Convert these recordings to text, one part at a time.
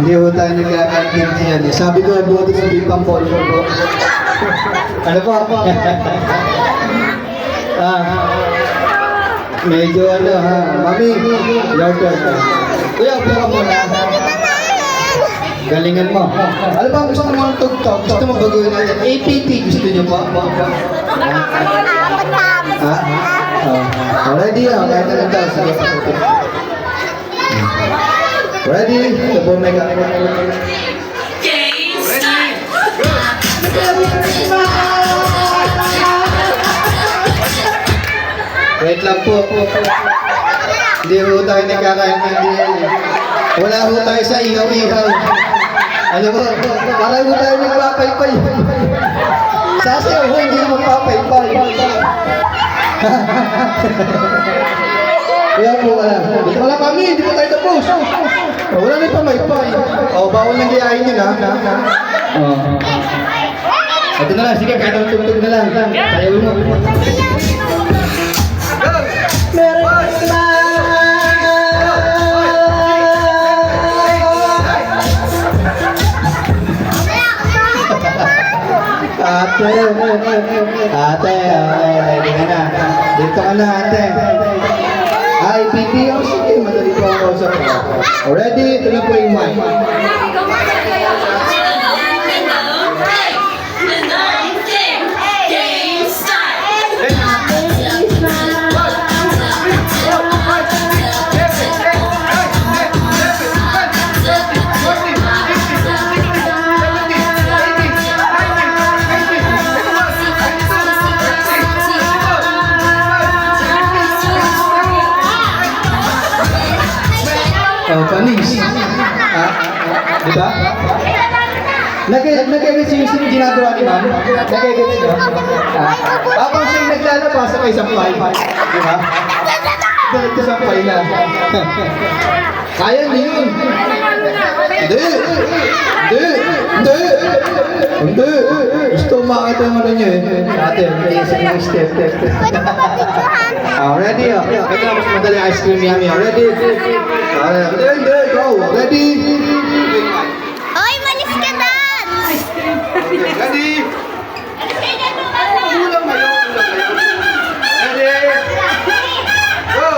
Hindi ho tayo nagkakaintindihan eh. Sabi ko, buti sa bipang polo po. Ano po? Medyo ano ha. Mami, your turn. Kuya, upo ka muna. Galingan mo. Ano ba gusto mo tugtog? Gusto mo baguhin natin? APT gusto nyo po? Ha? Ready ah. Kahit na lang daw. Sige. Ready? Ito po mega. Wait lang po. Hindi ho tayo nagkakaintindihan eh. Wala ho tayo sa ihaw-ihaw. Ano po? Parang ho tayo nagpapaypay. Sasayaw ho, hindi naman papaypay. Kaya po wala. Wala kami, hindi po tayo tapos. Wala na pamaypay. Bawal nang giyahin yun ha. Ito na lang, sige, kahit ang tugtog na lang. Ayaw mo. Ate, ready ka na. Dito ka na, ate. Ay, PPO, sige, madali po ako sa po. Ready? Ito na po yung mic. Panis. Diba? Nag-gets yung ginagawa ni ma'am? Nag-gets nyo? Habang siya'y naglalabas sa may sampay. Diba? Dahil ka sampay na. Kaya niyo yun. Hindi. Gusto umakit yung ano nyo eh. Ate, nag-iisip ng step. Ready? Ito na mas madali ice cream yummy. Ready? Hindi. Go. Ready? Oy, malis ka dan! Ready? Kulang kayo. Ready? Go!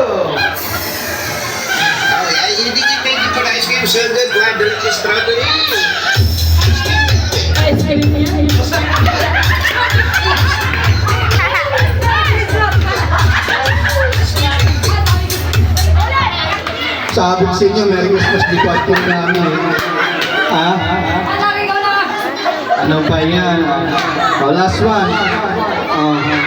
Ay, hindi niya pwede pala ice cream sundae, guadalajara strawberry. Ice cream niya. Sabi ko sa inyo, Merry Christmas, di ko at kong namin. Ano pa yan? Last one.